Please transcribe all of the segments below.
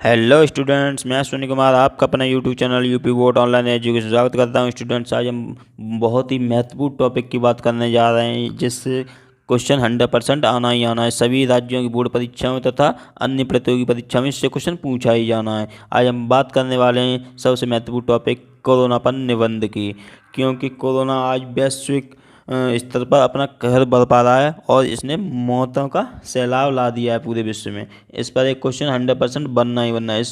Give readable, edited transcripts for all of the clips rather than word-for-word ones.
Hello students, मैं अश्विनी कुमार आपका अपना YouTube channel UP board online education स्वागत करता हूं। स्टूडेंट्स, आज हम बहुत ही महत्वपूर्ण टॉपिक की बात करने जा रहे हैं जिससे क्वेश्चन 100% आना ही आना है। सभी राज्यों की बोर्ड परीक्षाओं तथा अन्य प्रतियोगी परीक्षा में इससे क्वेश्चन पूछा ही जाना है। आज हम बात करने वाले हैं सबसे महत्वपूर्ण टॉपिक कोरोना पर निबंध की, क्योंकि कोरोना आज वैश्विक स्तर पर अपना कहर बरपा रहा है और इसने मौतों का सैलाब ला दिया है पूरे विश्व में। इस पर एक क्वेश्चन 100% बनना ही बनना है।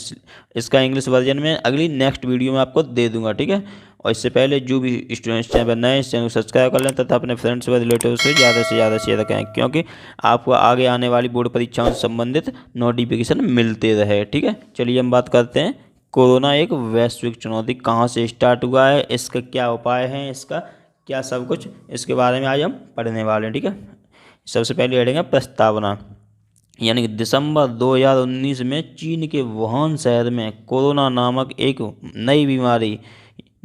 इसका इंग्लिश वर्जन में अगली नेक्स्ट वीडियो में आपको दे दूंगा, ठीक है। और इससे पहले जो भी स्टूडेंट्स चैनल पर नए इस चैनल को सब्सक्राइब कर लें तथा अपने फ्रेंड्स व रिलेटिव से ज़्यादा शेयर करें, क्योंकि आपको आगे आने वाली बोर्ड परीक्षाओं से संबंधित नोटिफिकेशन मिलते रहे, ठीक है। चलिए हम बात करते हैं। कोरोना एक वैश्विक चुनौती कहाँ से स्टार्ट हुआ है, इसका क्या उपाय हैं, इसका क्या सब कुछ, इसके बारे में आज हम पढ़ने वाले हैं, ठीक है। सबसे पहले पढ़ेंगे प्रस्तावना। यानी कि दिसंबर 2019 में चीन के वुहान शहर में कोरोना नामक एक नई बीमारी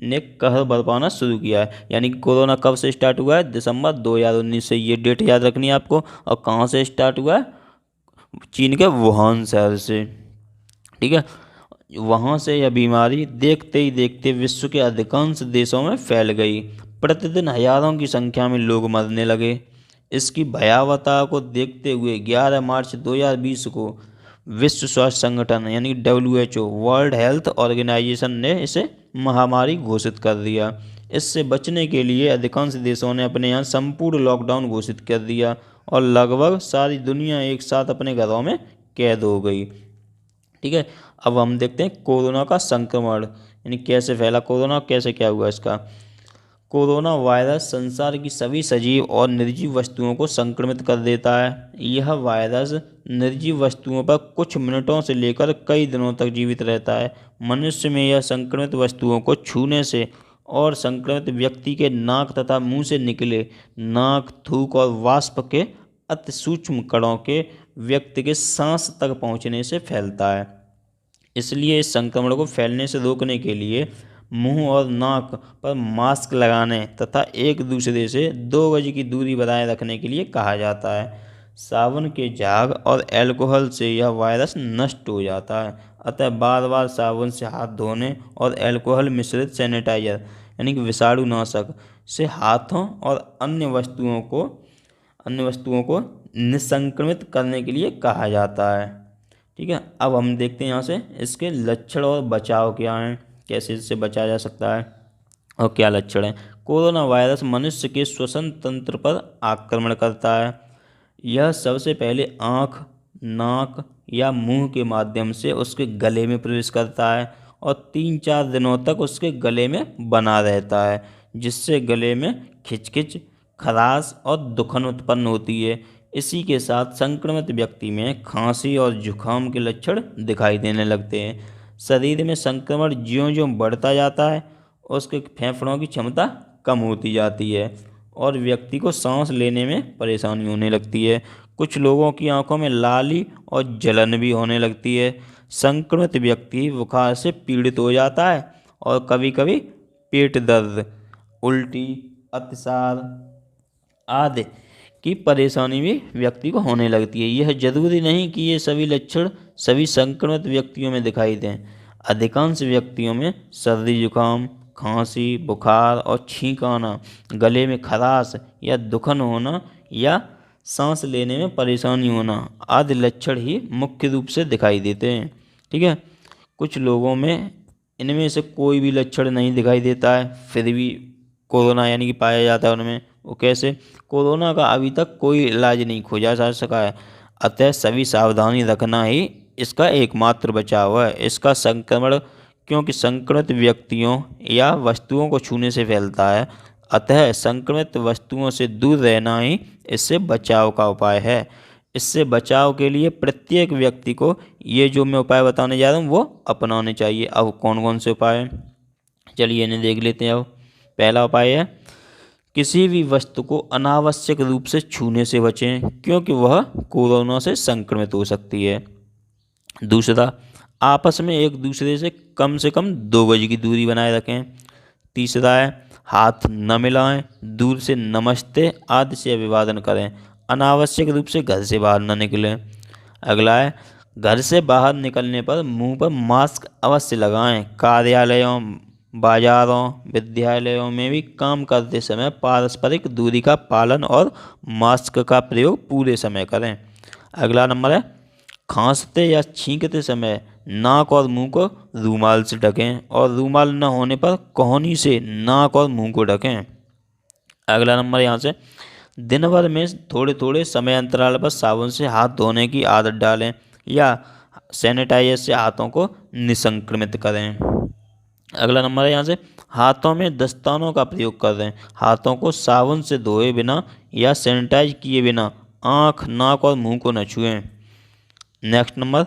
ने कहर बरपाना शुरू किया है। यानी कि कोरोना कब से स्टार्ट हुआ है? दिसंबर 2019 से। ये डेट याद रखनी है आपको। और कहाँ से स्टार्ट हुआ है? चीन के वुहान शहर से, ठीक है। वहाँ से यह बीमारी देखते ही देखते विश्व के अधिकांश देशों में फैल गई। प्रतिदिन हजारों की संख्या में लोग मरने लगे। इसकी भयावहता को देखते हुए 11 मार्च 2020 को विश्व स्वास्थ्य संगठन यानी WHO वर्ल्ड हेल्थ ऑर्गेनाइजेशन ने इसे महामारी घोषित कर दिया। इससे बचने के लिए अधिकांश देशों ने अपने यहाँ संपूर्ण लॉकडाउन घोषित कर दिया और लगभग सारी दुनिया एक साथ अपने घरों में कैद हो गई, ठीक है। अब हम देखते हैं कोरोना का संक्रमण, यानी कैसे फैला कोरोना, कैसे क्या हुआ इसका। कोरोना वायरस संसार की सभी सजीव और निर्जीव वस्तुओं को संक्रमित कर देता है। यह वायरस निर्जीव वस्तुओं पर कुछ मिनटों से लेकर कई दिनों तक जीवित रहता है। मनुष्य में यह संक्रमित वस्तुओं को छूने से और संक्रमित व्यक्ति के नाक तथा मुंह से निकले नाक, थूक और वाष्प के अति सूक्ष्म कणों के व्यक्ति के सांस तक पहुंचने से फैलता है। इसलिए इस संक्रमण को फैलने से रोकने के लिए मुंह और नाक पर मास्क लगाने तथा एक दूसरे से 2 गज की दूरी बनाए रखने के लिए कहा जाता है। साबुन के झाग और अल्कोहल से यह वायरस नष्ट हो जाता है। अतः बार बार साबुन से हाथ धोने और अल्कोहल मिश्रित सैनिटाइजर यानी कि विषाणुनाशक से हाथों और अन्य वस्तुओं को निसंक्रमित करने के लिए कहा जाता है, ठीक है। अब हम देखते हैं यहाँ से इसके लक्षण और बचाव क्या हैं, कैसे इससे बचा जा सकता है और क्या लक्षण हैं। कोरोना वायरस मनुष्य के श्वसन तंत्र पर आक्रमण करता है। यह सबसे पहले आँख, नाक या मुंह के माध्यम से उसके गले में प्रवेश करता है और 3-4 दिनों तक उसके गले में बना रहता है, जिससे गले में खिचखिच, खराश और दुखन उत्पन्न होती है। इसी के साथ संक्रमित व्यक्ति में खांसी और जुखाम के लक्षण दिखाई देने लगते हैं। शरीर में संक्रमण ज्यों-ज्यों बढ़ता जाता है उसके फेफड़ों की क्षमता कम होती जाती है और व्यक्ति को सांस लेने में परेशानी होने लगती है। कुछ लोगों की आंखों में लाली और जलन भी होने लगती है। संक्रमित व्यक्ति बुखार से पीड़ित हो जाता है और कभी कभी पेट दर्द, उल्टी, अतिसार आदि की परेशानी भी व्यक्ति को होने लगती है। यह जरूरी नहीं कि ये सभी लक्षण सभी संक्रमित व्यक्तियों में दिखाई दें। अधिकांश व्यक्तियों में सर्दी, जुकाम, खांसी, बुखार और छींक आना, गले में खराश या दुखन होना या सांस लेने में परेशानी होना आदि लक्षण ही मुख्य रूप से दिखाई देते हैं, ठीक है। कुछ लोगों में इनमें से कोई भी लक्षण नहीं दिखाई देता है फिर भी कोरोना यानी कि पाया जाता है उनमें। वो कैसे? कोरोना का अभी तक कोई इलाज नहीं खोजा जा सका है, अतः सभी सावधानी रखना ही इसका एकमात्र बचाव है। इसका संक्रमण क्योंकि संक्रमित व्यक्तियों या वस्तुओं को छूने से फैलता है, अतः संक्रमित वस्तुओं से दूर रहना ही इससे बचाव का उपाय है। इससे बचाव के लिए प्रत्येक व्यक्ति को ये जो मैं उपाय बताने जा रहा हूँ वो अपनाने चाहिए। अब कौन कौन से उपाय हैं, चलिए इन्हें देख लेते हैं। अब पहला उपाय है किसी भी वस्तु को अनावश्यक रूप से छूने से बचें, क्योंकि वह कोरोना से संक्रमित हो सकती है। दूसरा, आपस में एक दूसरे से कम 2 गज की दूरी बनाए रखें। तीसरा है हाथ न मिलाएं, दूर से नमस्ते आदि से अभिवादन करें, अनावश्यक रूप से घर से बाहर न निकलें। अगला है घर से बाहर निकलने पर मुंह पर मास्क अवश्य लगाएं। कार्यालयों, बाजारों, विद्यालयों में भी काम करते समय पारस्परिक दूरी का पालन और मास्क का प्रयोग पूरे समय करें। अगला नंबर है, खांसते या छींकते समय नाक और मुंह को रूमाल से ढकें और रूमाल न होने पर कोहनी से नाक और मुंह को ढकें। अगला नंबर यहाँ से, दिन भर में थोड़े थोड़े समय अंतराल पर साबुन से हाथ धोने की आदत डालें या सैनिटाइजर से हाथों को निसंक्रमित करें। अगला नंबर है यहाँ से, हाथों में दस्तानों का प्रयोग करें। हाथों को साबुन से धोए बिना या सैनिटाइज किए बिना आँख, नाक और मुंह को न छुएं। नेक्स्ट नंबर,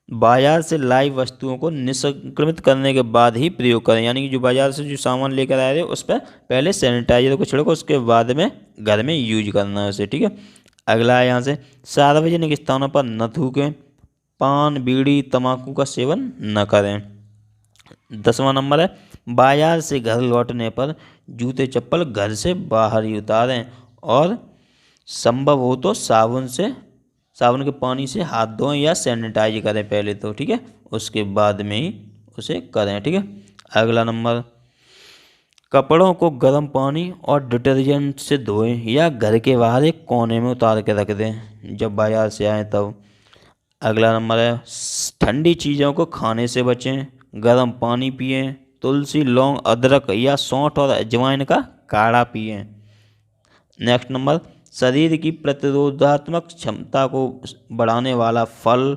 बाजार से लाई वस्तुओं को निसंक्रमित करने के बाद ही प्रयोग करें। यानी कि जो बाजार से जो सामान लेकर आए थे उस पर पहले सैनिटाइजर को छिड़को, उसके बाद में घर में यूज करना है उसे, ठीक है। अगला है यहाँ से, सार्वजनिक स्थानों पर न थूकें। पान, बीड़ी, तंबाकू का सेवन न करें। 10वां नंबर है, बाजार से घर लौटने पर जूते चप्पल घर से बाहर ही उतारें और संभव हो तो साबुन के पानी से हाथ धोएं या सैनिटाइज करें पहले तो, ठीक है, उसके बाद में ही उसे करें, ठीक है। अगला नंबर, कपड़ों को गर्म पानी और डिटर्जेंट से धोएं या घर के बाहर एक कोने में उतार के रख दें जब बाजार से आएँ तब। अगला नंबर है, ठंडी चीज़ों को खाने से बचें। गर्म पानी पिएं। तुलसी, लौंग, अदरक या सौंठ और अजवाइन का काढ़ा पिएं। नेक्स्ट नंबर, शरीर की प्रतिरोधात्मक क्षमता को बढ़ाने वाला फल,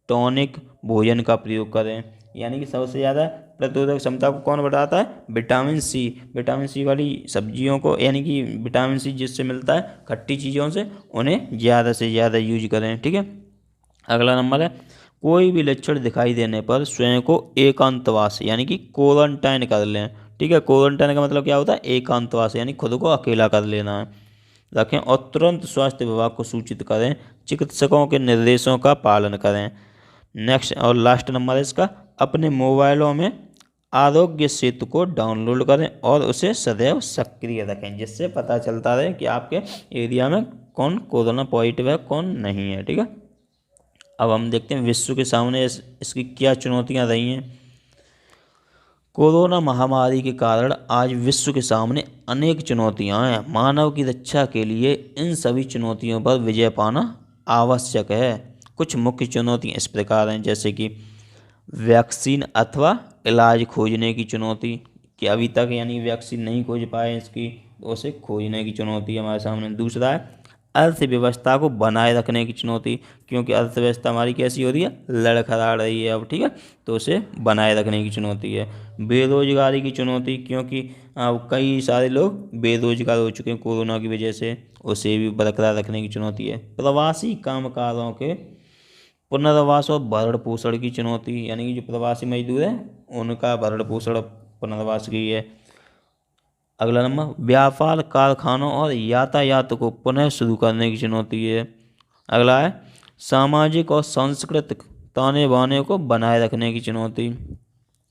टॉनिक, भोजन का प्रयोग करें। यानी कि सबसे ज़्यादा प्रतिरोधक क्षमता को कौन बढ़ाता है? Vitamin C. विटामिन सी वाली सब्जियों को, यानी कि विटामिन सी जिससे मिलता है खट्टी चीज़ों से, उन्हें ज़्यादा से ज़्यादा यूज करें, ठीक है। अगला नंबर है, कोई भी लक्षण दिखाई देने पर स्वयं को एकांतवास यानी कि क्वारंटाइन कर लें, ठीक है। क्वारंटाइन का मतलब क्या होता है? एकांतवास, यानी खुद को अकेला कर लेना है, रखें और तुरंत स्वास्थ्य विभाग को सूचित करें। चिकित्सकों के निर्देशों का पालन करें। नेक्स्ट और लास्ट नंबर है इसका, अपने मोबाइलों में आरोग्य सेतु को डाउनलोड करें और उसे सदैव सक्रिय रखें, जिससे पता चलता रहे कि आपके एरिया में कौन कोरोना पॉजिटिव है, कौन नहीं है, ठीक है। अब हम देखते हैं विश्व के सामने इसकी क्या चुनौतियां रही हैं। कोरोना महामारी के कारण आज विश्व के सामने अनेक चुनौतियां हैं। मानव की रक्षा के लिए इन सभी चुनौतियों पर विजय पाना आवश्यक है। कुछ मुख्य चुनौतियां इस प्रकार हैं, जैसे कि वैक्सीन अथवा इलाज खोजने की चुनौती, कि अभी तक यानी वैक्सीन नहीं खोज पाए इसकी, तो उसे खोजने की चुनौती हमारे सामने। दूसरा है अर्थव्यवस्था को बनाए रखने की चुनौती, क्योंकि अर्थव्यवस्था हमारी कैसी हो रही है? लड़खड़ा रही है अब, ठीक है, तो उसे बनाए रखने की चुनौती है। बेरोजगारी की चुनौती, क्योंकि अब कई सारे लोग बेरोजगार हो चुके हैं कोरोना की वजह से, उसे भी बरकरार रखने की चुनौती है। प्रवासी कामगारों के पुनर्वास और भरण पोषण की चुनौती, यानी कि जो प्रवासी मजदूर हैं उनका भरण पोषण पुनर्वास की है। अगला नंबर, व्यापार, कारखानों और यातायात को पुनः शुरू करने की चुनौती है। अगला है सामाजिक और सांस्कृतिक ताने बाने को बनाए रखने की चुनौती।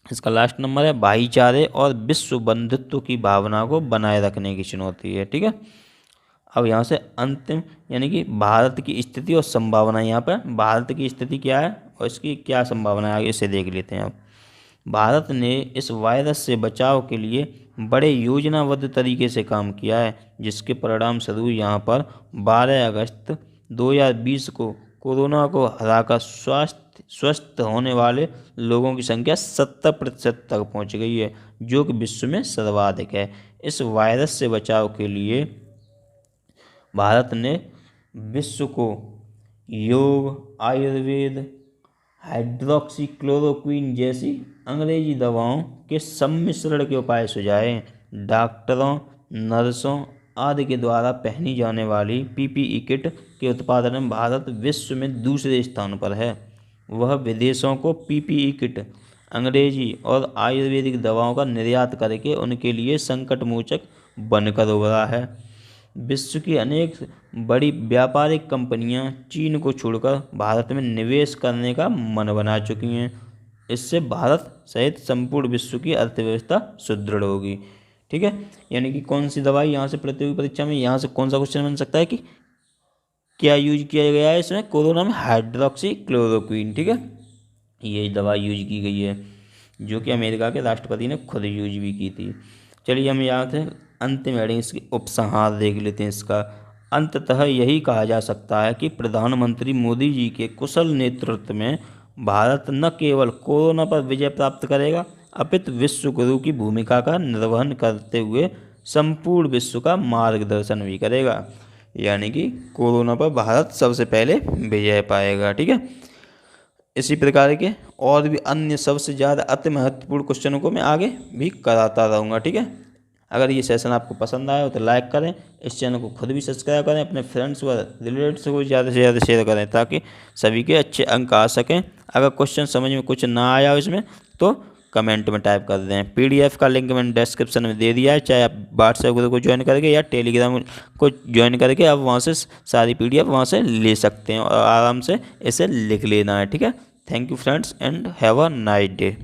इसका लास्ट नंबर है भाईचारे और विश्व बंधुत्व की भावना को बनाए रखने की चुनौती है, ठीक है। अब यहाँ से अंतिम, यानी कि भारत की स्थिति और संभावना, यहाँ पर भारत की स्थिति क्या है और इसकी क्या संभावना है, इसे देख लेते हैं। अब भारत ने इस वायरस से बचाव के लिए बड़े योजनाबद्ध तरीके से काम किया है, जिसके परिणाम स्वरूप यहाँ पर 12 अगस्त 2020 को कोरोना को हराकर स्वस्थ होने वाले लोगों की संख्या 70% तक पहुँच गई है, जो कि विश्व में सर्वाधिक है। इस वायरस से बचाव के लिए भारत ने विश्व को योग, आयुर्वेद, हाइड्रोक्सीक्लोरोक्वीन जैसी अंग्रेजी दवाओं के सम्मिश्रण के उपाय सुझाए। डॉक्टरों, नर्सों आदि के द्वारा पहनी जाने वाली पीपीई किट के उत्पादन में भारत विश्व में दूसरे स्थान पर है। वह विदेशों को पीपीई किट, अंग्रेजी और आयुर्वेदिक दवाओं का निर्यात करके उनके लिए संकट मोचक बनकर उभरा है। विश्व की अनेक बड़ी व्यापारिक कंपनियां चीन को छोड़कर भारत में निवेश करने का मन बना चुकी हैं। इससे भारत सहित संपूर्ण विश्व की अर्थव्यवस्था सुदृढ़ होगी, ठीक है। यानी कि कौन सी दवाई यहाँ से प्रतियोगी परीक्षा में यहाँ से कौन सा क्वेश्चन बन सकता है कि क्या यूज किया गया है इसमें? कोरोना में हाइड्रोक्सी क्लोरोक्वीन, ठीक है, ये दवा यूज की गई है, जो कि अमेरिका के राष्ट्रपति ने खुद यूज भी की थी। चलिए हम यहाँ से अंतिम हेडिंग इसकी उपसंहार देख लेते हैं इसका। अंततः यही कहा जा सकता है कि प्रधानमंत्री मोदी जी के कुशल नेतृत्व में भारत न केवल कोरोना पर विजय प्राप्त करेगा, अपितु विश्व गुरु की भूमिका का निर्वहन करते हुए संपूर्ण विश्व का मार्गदर्शन भी करेगा। यानी कि कोरोना पर भारत सबसे पहले विजय पाएगा, ठीक है। इसी प्रकार के और भी अन्य सबसे ज़्यादा अति महत्वपूर्ण क्वेश्चनों को मैं आगे भी कराता रहूँगा, ठीक है। अगर ये सेशन आपको पसंद आया हो तो लाइक करें, इस चैनल को खुद भी सब्सक्राइब करें, अपने फ्रेंड्स व रिलेटिव्स को ज़्यादा से ज़्यादा शेयर करें ताकि सभी के अच्छे अंक आ सकें। अगर क्वेश्चन समझ में कुछ ना आया हो इसमें तो कमेंट में टाइप कर दें। PDF का लिंक मैंने डिस्क्रिप्शन में दे दिया है, चाहे आप व्हाट्सएप ग्रुप को ज्वाइन करके या टेलीग्राम को ज्वाइन करके आप वहाँ से सारी PDF वहाँ से ले सकते हैं और आराम से इसे लिख लेना है, ठीक है। Thank you friends and have a nice day.